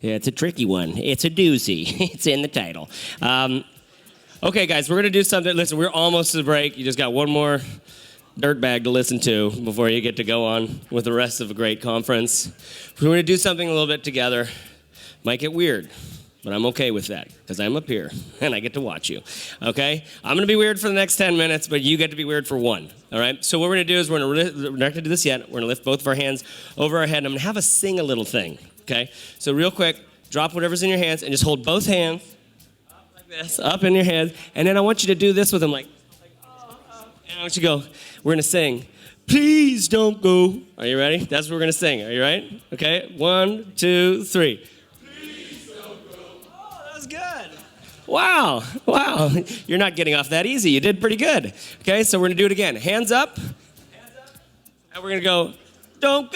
Yeah, it's a tricky one. It's a doozy. It's in the title. Okay, guys, we're going to do something. Listen, we're almost to the break. You just got one more dirtbag to listen to before you get to go on with the rest of a great conference. We're going to do something a little bit together. Might get weird, but I'm okay with that because I'm up here and I get to watch you, okay? I'm going to be weird for the next 10 minutes, but you get to be weird for one, all right? So what we're going to do is we're not going to do this yet. We're going to lift both of our hands over our head, and I'm going to have us sing a little thing, okay? So real quick, drop whatever's in your hands and just hold both hands up like this, up in your hands, and then I want you to do this with them, like and I want you to go, we're going to sing, please don't go. Are you ready? That's what we're going to sing. Are you right? Okay, 1, 2, 3. Good. Wow. You're not getting off that easy. You did pretty good. Okay, so we're going to do it again. Hands up. And we're going to go, don't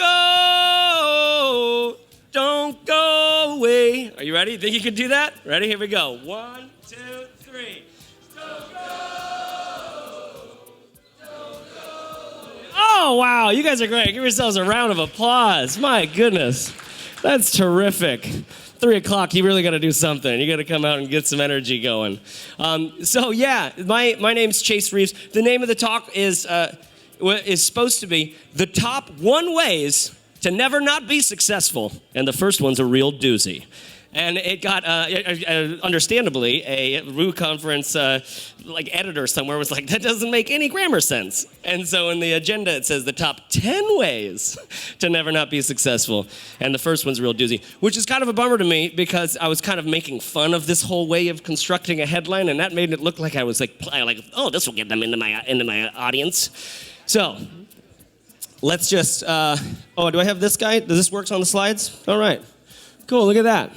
go away. Are you ready? Think you can do that? Ready? Here we go. 1, 2, 3. Don't go. Oh, wow. You guys are great. Give yourselves a round of applause. My goodness. That's terrific. 3 o'clock, you really got to do something. You got to come out and get some energy going. My name's Chase Reeves. The name of the talk is supposed to be the top 1 ways to never not be successful, and the first one's a real doozy. And it got, understandably, a WooConf editor somewhere was like, that doesn't make any grammar sense. And so in the agenda, it says the top 10 ways to never not be successful. And the first one's a real doozy, which is kind of a bummer to me because I was kind of making fun of this whole way of constructing a headline, and that made it look like I was like, oh, this will get them into my audience. So let's just, do I have this guy? Does this work on the slides? All right. Cool, look at that.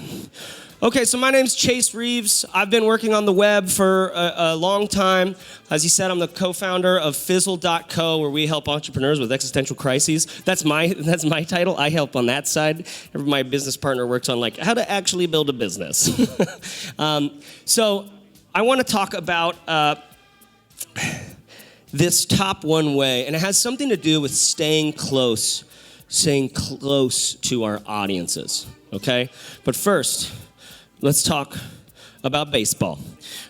Okay, so my name's Chase Reeves. I've been working on the web for a long time. As you said, I'm the co-founder of Fizzle.co, where we help entrepreneurs with existential crises. That's my title. I help on that side. My business partner works on how to actually build a business. So I want to talk about this top 1 way, and it has something to do with staying close to our audiences. Okay? But first, let's talk about baseball.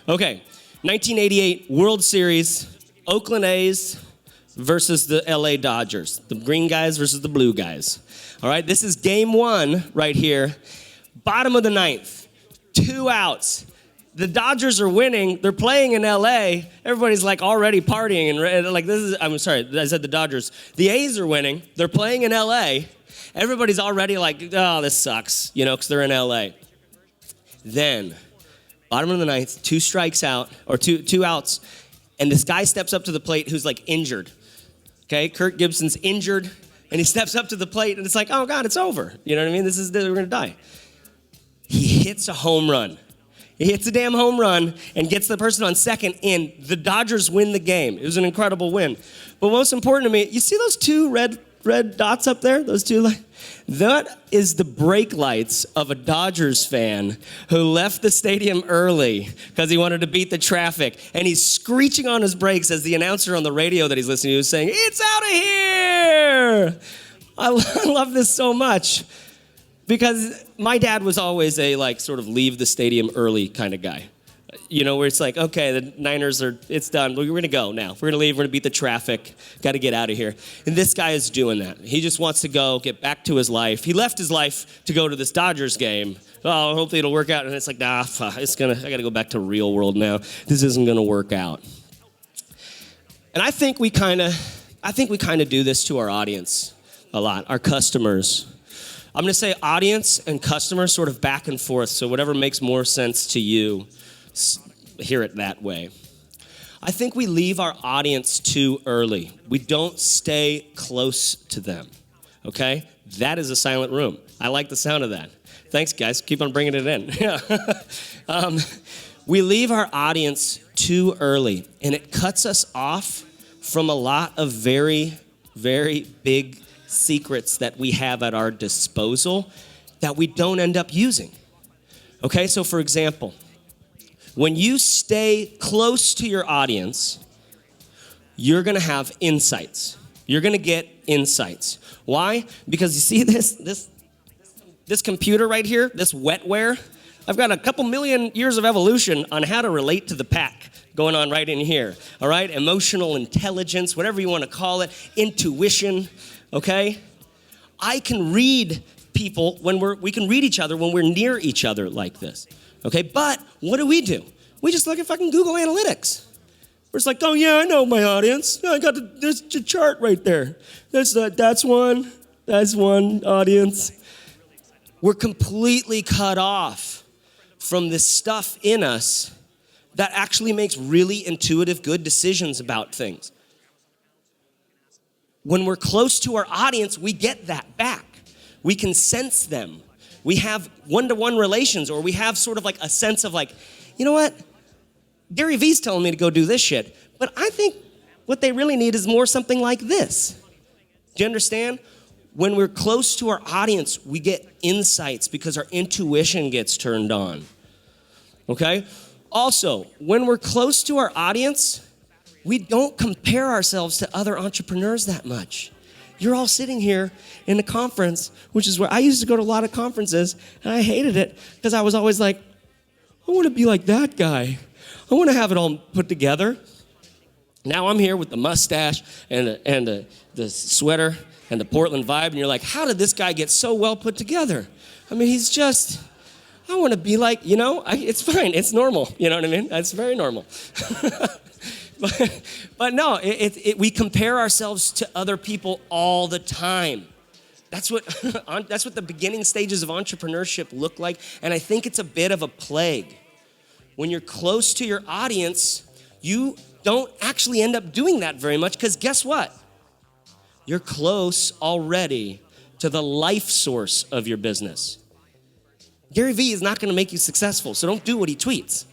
Okay, 1988 World Series, Oakland A's versus the LA Dodgers. The green guys versus the blue guys. All right, this is game 1 right here. Bottom of the 9th, 2 outs. The Dodgers are winning. They're playing in LA. Everybody's already partying and I'm sorry, I said the Dodgers. The A's are winning. They're playing in LA. Everybody's already oh, this sucks, because they're in LA. Then, bottom of the 9th, 2 strikes out, or two outs, and this guy steps up to the plate who's injured. Okay, Kirk Gibson's injured, and he steps up to the plate, and it's oh God, it's over. You know what I mean? We're gonna die. He hits a home run. He hits a damn home run and gets the person on second, and the Dodgers win the game. It was an incredible win. But most important to me, you see those 2 red dots up there? Those 2 that is the brake lights of a Dodgers fan who left the stadium early because he wanted to beat the traffic, and he's screeching on his brakes as the announcer on the radio that he's listening to is saying, "It's out of here!" I love this so much because my dad was always a sort of leave the stadium early kind of guy. Where it's okay, the Niners it's done. We're going to go now. We're going to leave. We're going to beat the traffic. Got to get out of here. And this guy is doing that. He just wants to go, get back to his life. He left his life to go to this Dodgers game. Oh, hopefully it'll work out. And it's I got to go back to real world now. This isn't going to work out. And I think we kind of do this to our audience a lot, our customers. I'm going to say audience and customer sort of back and forth. So whatever makes more sense to you, hear it that way. I think we leave our audience too early. We don't stay close to them, okay? That is a silent room. I like the sound of that. Thanks, guys. Keep on bringing it in. We leave our audience too early, and it cuts us off from a lot of very, very big secrets that we have at our disposal that we don't end up using. Okay, so for example, when you stay close to your audience, you're going to have insights. You're going to get insights. Why? Because you see this this computer right here, this wetware, I've got a couple million years of evolution on how to relate to the pack going on right in here, all right? Emotional intelligence, whatever you want to call it, intuition, okay? I can read people we can read each other when we're near each other like this, okay? But what do? We just look at fucking Google Analytics. We're just like, oh yeah, I know my audience. There's a chart right there. That's one audience. We're completely cut off from this stuff in us that actually makes really intuitive, good decisions about things. When we're close to our audience, we get that back. We can sense them. We have one-to-one relations, or we have sort of like a sense of like, you know what? Gary Vee's telling me to go do this shit, but I think what they really need is more something like this. Do you understand? When we're close to our audience, we get insights because our intuition gets turned on. Okay? Also, when we're close to our audience, we don't compare ourselves to other entrepreneurs that much. You're all sitting here in a conference, which is where I used to go to a lot of conferences, and I hated it because I was always like, I want to be like that guy. I want to have it all put together. Now I'm here with the mustache and the sweater and the Portland vibe, and you're like, how did this guy get so well put together? I mean, he's just, I want to be like, it's fine. It's normal. You know what I mean? That's very normal. But no, we compare ourselves to other people all the time. That's what the beginning stages of entrepreneurship look like, and I think it's a bit of a plague. When you're close to your audience, you don't actually end up doing that very much, because guess what? You're close already to the life source of your business. Gary Vee is not going to make you successful, so don't do what he tweets.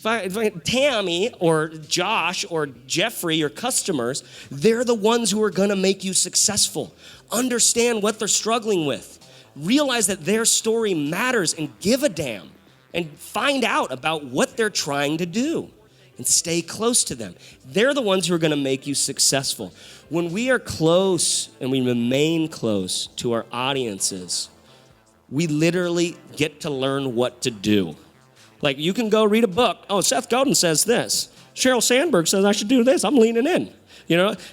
If Tammy or Josh or Jeffrey, your customers, they're the ones who are going to make you successful. Understand what they're struggling with. Realize that their story matters and give a damn. And find out about what they're trying to do. And stay close to them. They're the ones who are going to make you successful. When we are close and we remain close to our audiences, we literally get to learn what to do. Like, you can go read a book. Oh, Seth Godin says this. Sheryl Sandberg says I should do this. I'm leaning in.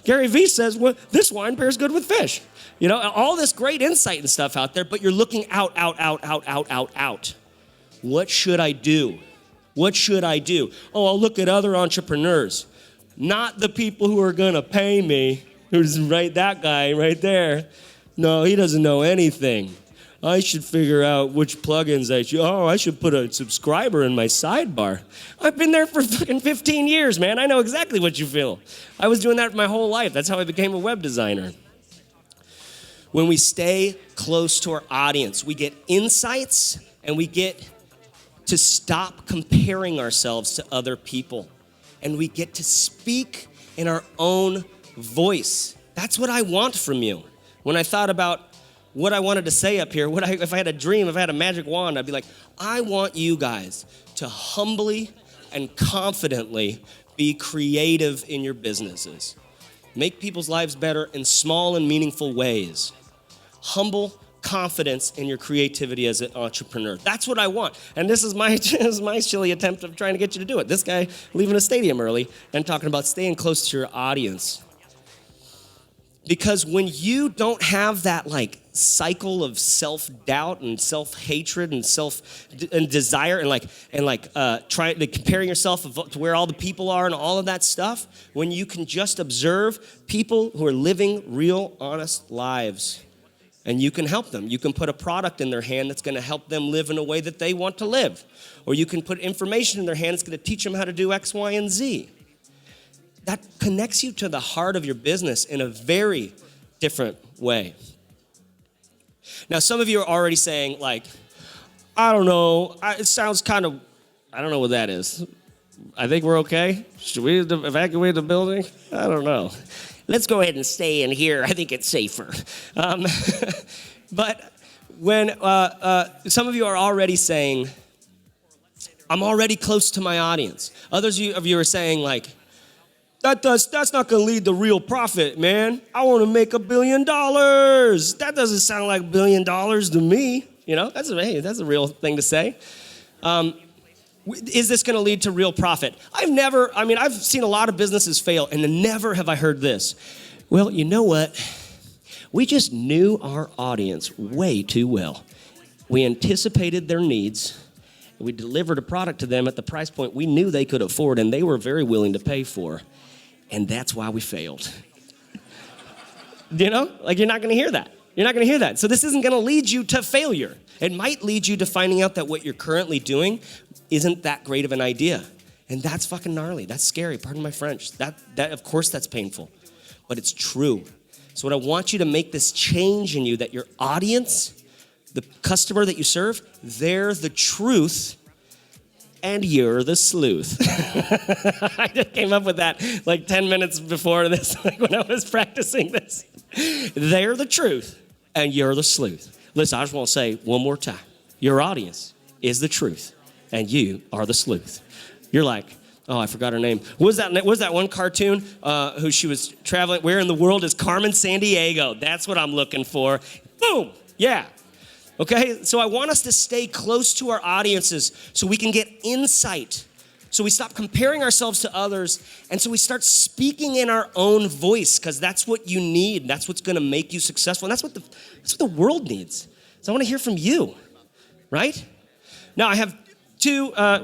Gary Vee says, well, this wine pairs good with fish. All this great insight and stuff out there, but you're looking out. What should I do? What should I do? Oh, I'll look at other entrepreneurs. Not the people who are going to pay me. Who's that guy right there. No, he doesn't know anything. I should figure out which plugins I should put a subscriber in my sidebar. I've been there for fucking 15 years, man. I know exactly what you feel. I was doing that my whole life. That's how I became a web designer. When we stay close to our audience, we get insights and we get to stop comparing ourselves to other people. And we get to speak in our own voice. That's what I want from you. When I thought about what I wanted to say up here, if I had a dream, if I had a magic wand, I'd be like, I want you guys to humbly and confidently be creative in your businesses. Make people's lives better in small and meaningful ways. Humble confidence in your creativity as an entrepreneur. That's what I want. And this is my silly attempt of trying to get you to do it. This guy leaving a stadium early and talking about staying close to your audience. Because when you don't have that cycle of self-doubt and self-hatred and desire and trying to comparing yourself to where all the people are and all of that stuff, when you can just observe people who are living real, honest lives, and you can help them. You can put a product in their hand that's going to help them live in a way that they want to live. Or you can put information in their hand that's going to teach them how to do X, Y, and Z. That connects you to the heart of your business in a very different way. Now, some of you are already saying, I don't know, it sounds kind of, I don't know what that is. I think we're okay. Should we evacuate the building? I don't know. Let's go ahead and stay in here. I think it's safer. But when some of you are already saying, I'm already close to my audience. Others of you are saying, that's not going to lead to real profit, man. I want to make $1 billion. That doesn't sound like $1 billion to me. You know, that's a real thing to say. Is this going to lead to real profit? I've seen a lot of businesses fail, and never have I heard this. Well, you know what? We just knew our audience way too well. We anticipated their needs. We delivered a product to them at the price point we knew they could afford, and they were very willing to pay for. And that's why we failed. You know? Like, you're not going to hear that. You're not going to hear that. So this isn't going to lead you to failure. It might lead you to finding out that what you're currently doing isn't that great of an idea. And that's fucking gnarly. That's scary. Pardon my French. That of course that's painful. But it's true. So what I want you to make this change in you, that your audience, the customer that you serve, they're the truth and you're the sleuth. I just came up with that like 10 minutes before this, like when I was practicing this. They're the truth and you're the sleuth. Listen, I just want to say one more time. Your audience is the truth and you are the sleuth. You're like, oh, I forgot her name. What was that one cartoon who she was traveling? Where in the world is Carmen Sandiego? That's what I'm looking for. Boom. Yeah. Okay? So I want us to stay close to our audiences so we can get insight. So we stop comparing ourselves to others, and so we start speaking in our own voice, because that's what you need. That's what's going to make you successful. And that's what the world needs. So I want to hear from you, right? Now I have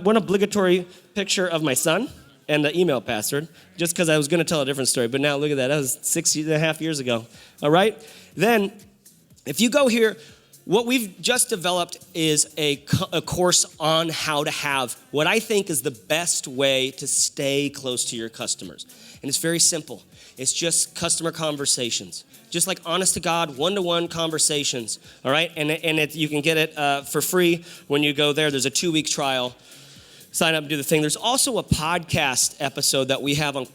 one obligatory picture of my son and the email password, just because I was going to tell a different story. But now look at that. That was 6.5 years ago. All right? Then, if you go here, what we've just developed is a course on how to have what I think is the best way to stay close to your customers. And it's very simple. It's just customer conversations. Just like honest to God, one-to-one conversations, all right? And you can get it for free when you go there. There's a 2-week trial. Sign up and do the thing. There's also a podcast episode that we have on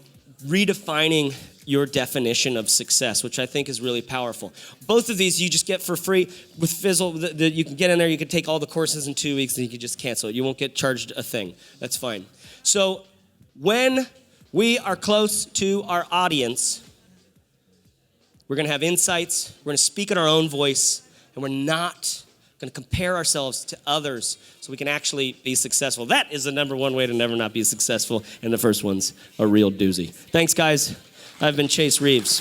redefining your definition of success, which I think is really powerful. Both of these you just get for free with Fizzle. You can get in there, you can take all the courses in 2 weeks, and you can just cancel it. You won't get charged a thing. That's fine. So when we are close to our audience, we're going to have insights, we're going to speak in our own voice, and we're not going to compare ourselves to others so we can actually be successful. That is the number one way to never not be successful, and the first one's a real doozy. Thanks, guys. I've been Chase Reeves.